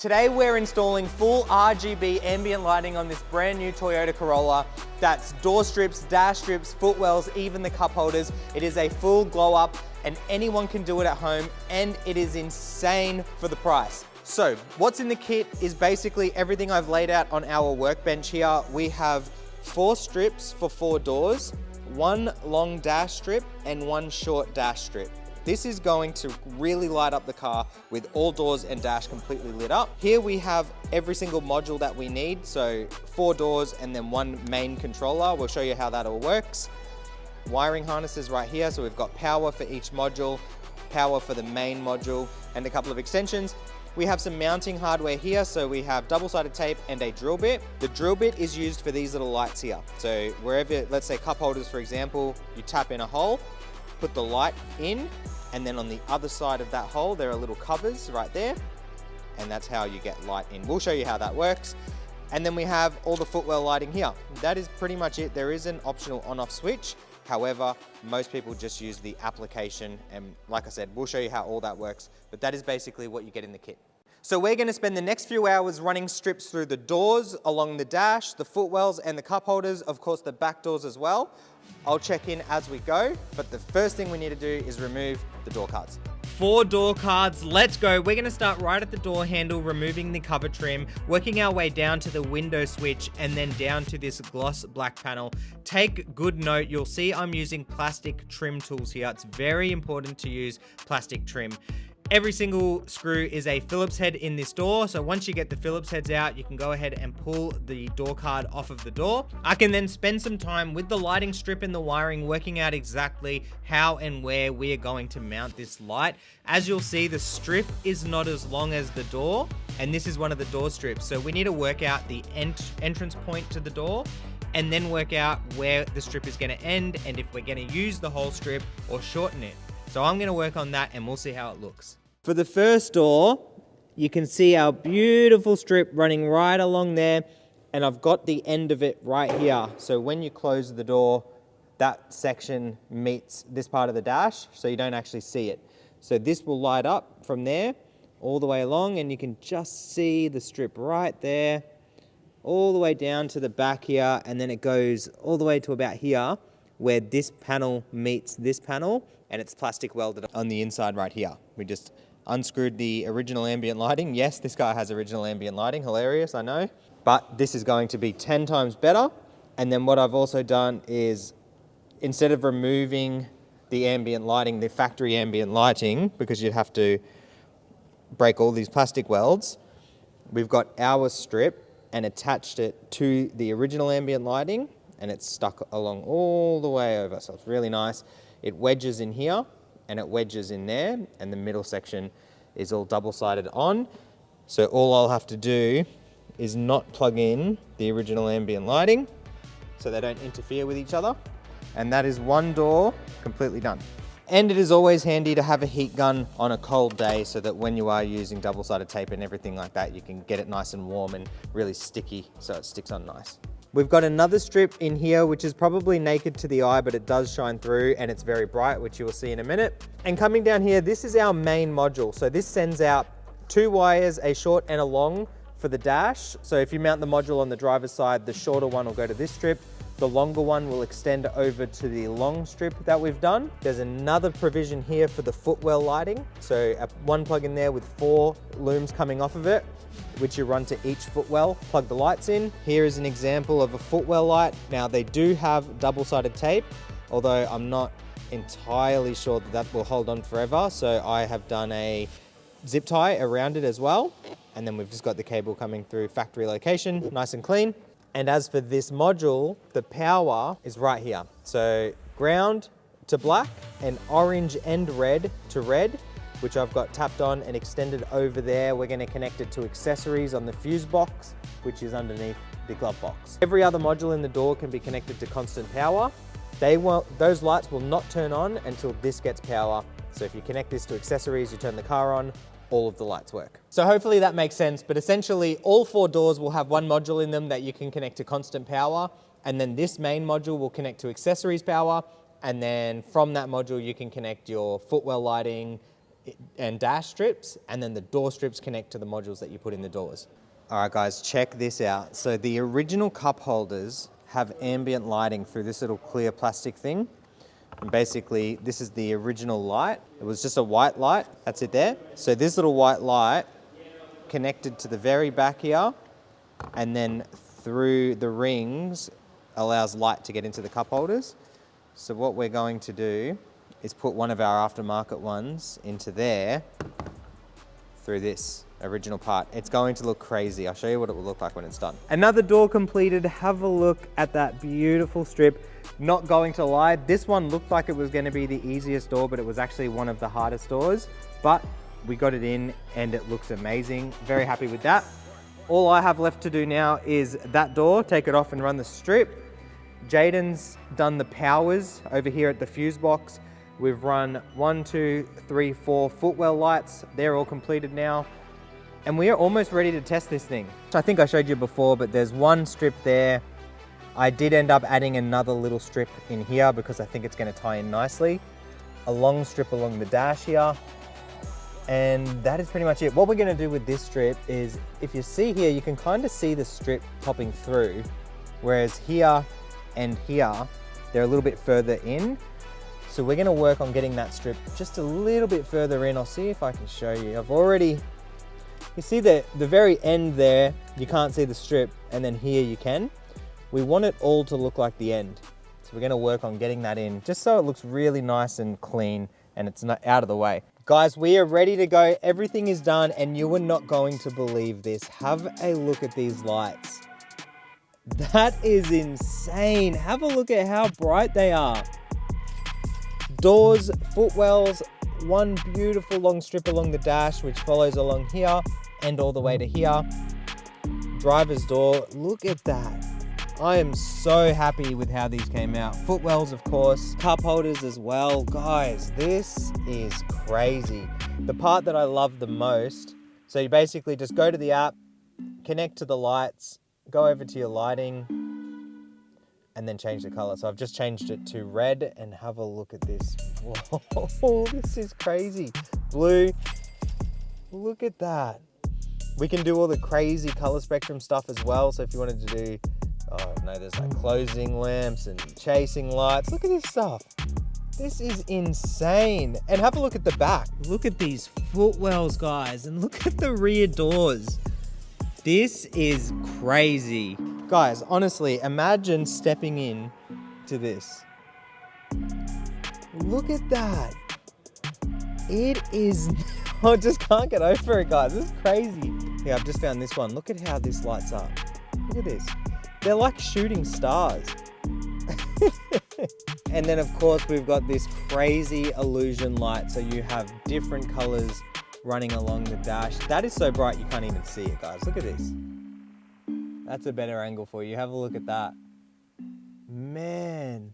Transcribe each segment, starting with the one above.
Today we're installing full RGB ambient lighting on this brand new Toyota Corolla. That's door strips, dash strips, footwells, even the cup holders. It is a full glow up and anyone can do it at home, and it is insane for the price. So what's in the kit is basically everything I've laid out on our workbench here. We have 4 strips for 4 doors, 1 long dash strip and 1 short dash strip. This is going to really light up the car with all doors and dash completely lit up. Here we have every single module that we need. So 4 doors and then 1 main controller. We'll show you how that all works. Wiring harnesses right here. So we've got power for each module, power for the main module, and a couple of extensions. We have some mounting hardware here. So we have double-sided tape and a drill bit. The drill bit is used for these little lights here. So wherever, let's say cup holders, for example, you tap in a hole, put the light in, and then on the other side of that hole, there are little covers right there. And that's how you get light in. We'll show you how that works. And then we have all the footwell lighting here. That is pretty much it. There is an optional on-off switch. However, most people just use the application. And like I said, we'll show you how all that works. But that is basically what you get in the kit. So we're gonna spend the next few hours running strips through the doors, along the dash, the footwells and the cup holders, of course the back doors as well. I'll check in as we go, but the first thing we need to do is remove the door cards. 4 door cards, let's go. We're gonna start right at the door handle, removing the cover trim, working our way down to the window switch, and then down to this gloss black panel. Take good note, you'll see I'm using plastic trim tools here. It's very important to use plastic trim. Every single screw is a Phillips head in this door. So once you get the Phillips heads out, you can go ahead and pull the door card off of the door. I can then spend some time with the lighting strip and the wiring, working out exactly how and where we are going to mount this light. As you'll see, the strip is not as long as the door, and this is one of the door strips. So we need to work out the entrance point to the door, and then work out where the strip is going to end, and if we're going to use the whole strip or shorten it. So I'm going to work on that and we'll see how it looks. For the first door, you can see our beautiful strip running right along there, and I've got the end of it right here. So when you close the door, that section meets this part of the dash, so you don't actually see it. So this will light up from there all the way along, and you can just see the strip right there, all the way down to the back here, and then it goes all the way to about here, where this panel meets this panel, and it's plastic welded on the inside right here. We just unscrewed the original ambient lighting. Yes, this guy has original ambient lighting, hilarious, I know. But this is going to be 10 times better. And then what I've also done is, instead of removing the ambient lighting, the factory ambient lighting, because you'd have to break all these plastic welds, we've got our strip and attached it to the original ambient lighting, and it's stuck along all the way over. So it's really nice. It wedges in here and it wedges in there, and the middle section is all double-sided on. So all I'll have to do is not plug in the original ambient lighting so they don't interfere with each other. And that is one door completely done. And it is always handy to have a heat gun on a cold day so that when you are using double-sided tape and everything like that, you can get it nice and warm and really sticky so it sticks on nice. We've got another strip in here, which is probably naked to the eye, but it does shine through and it's very bright, which you will see in a minute. And coming down here, this is our main module. So this sends out 2 wires, a short and a long for the dash. So if you mount the module on the driver's side, the shorter one will go to this strip. The longer one will extend over to the long strip that we've done. There's another provision here for the footwell lighting. So one plug in there with 4 looms coming off of it, which you run to each footwell, plug the lights in. Here is an example of a footwell light. Now they do have double-sided tape, although I'm not entirely sure that that will hold on forever. So I have done a zip tie around it as well. And then we've just got the cable coming through factory location, nice and clean. And as for this module, the power is right here. So ground to black and orange and red to red, which I've got tapped on and extended over there. We're gonna connect it to accessories on the fuse box, which is underneath the glove box. Every other module in the door can be connected to constant power. Those lights will not turn on until this gets power. So if you connect this to accessories, you turn the car on, all of the lights work. So hopefully that makes sense, but essentially all 4 doors will have one module in them that you can connect to constant power, and then this main module will connect to accessories power, and then from that module you can connect your footwell lighting, and dash strips, and then the door strips connect to the modules that you put in the doors. All right guys, check this out. So the original cup holders have ambient lighting through this little clear plastic thing. And basically, this is the original light. It was just a white light, that's it there. So this little white light connected to the very back here, and then through the rings allows light to get into the cup holders. So what we're going to do is put one of our aftermarket ones into there through this original part. It's going to look crazy. I'll show you what it will look like when it's done. Another door completed. Have a look at that beautiful strip. Not going to lie, this one looked like it was going to be the easiest door, but it was actually one of the hardest doors. But we got it in and it looks amazing. Very happy with that. All I have left to do now is that door, take it off and run the strip. Jaden's done the powers over here at the fuse box. We've run 1, 2, 3, 4 footwell lights. They're all completed now. And we are almost ready to test this thing. I think I showed you before, but there's one strip there. I did end up adding another little strip in here because I think it's going to tie in nicely. A long strip along the dash here. And that is pretty much it. What we're going to do with this strip is, if you see here, you can kind of see the strip popping through, whereas here and here, they're a little bit further in. So we're going to work on getting that strip just a little bit further in. I'll see if I can show you. I've already, you see the very end there, you can't see the strip, and then here you can. We want it all to look like the end. So we're going to work on getting that in just so it looks really nice and clean and it's not out of the way. Guys, we are ready to go. Everything is done and you are not going to believe this. Have a look at these lights. That is insane. Have a look at how bright they are. Doors, footwells, one beautiful long strip along the dash, which follows along here and all the way to here. Driver's door, look at that. I am so happy with how these came out. Footwells, of course, cup holders as well. Guys, this is crazy. The part that I love the most, so you basically just go to the app, connect to the lights, go over to your lighting, and then change the color. So I've just changed it to red and have a look at this. Whoa, this is crazy. Blue, look at that. We can do all the crazy color spectrum stuff as well. So if you wanted to do, oh no, there's like closing lamps and chasing lights. Look at this stuff. This is insane. And have a look at the back. Look at these footwells, guys, and look at the rear doors. This is crazy. Guys, honestly, imagine stepping in to this. Look at that. It is, I just can't get over it, guys. This is crazy. Yeah, I've just found this one. Look at how this lights up. Look at this. They're like shooting stars. And then of course we've got this crazy illusion light. So you have different colors running along the dash. That is so bright you can't even see it, guys. Look at this. That's a better angle for you. Have a look at that. Man,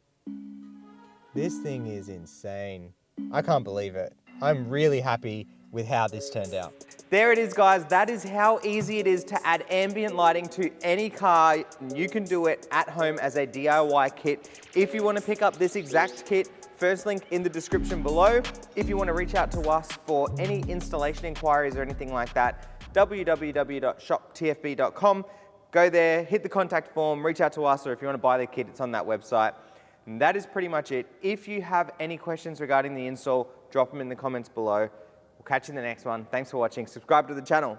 this thing is insane. I can't believe it. I'm really happy with how this turned out. There it is, guys. That is how easy it is to add ambient lighting to any car. You can do it at home as a DIY kit. If you want to pick up this exact kit, first link in the description below. If you want to reach out to us for any installation inquiries or anything like that, www.shoptfb.com. Go there, hit the contact form, reach out to us, or if you want to buy the kit, it's on that website. And that is pretty much it. If you have any questions regarding the install, drop them in the comments below. We'll catch you in the next one. Thanks for watching. Subscribe to the channel.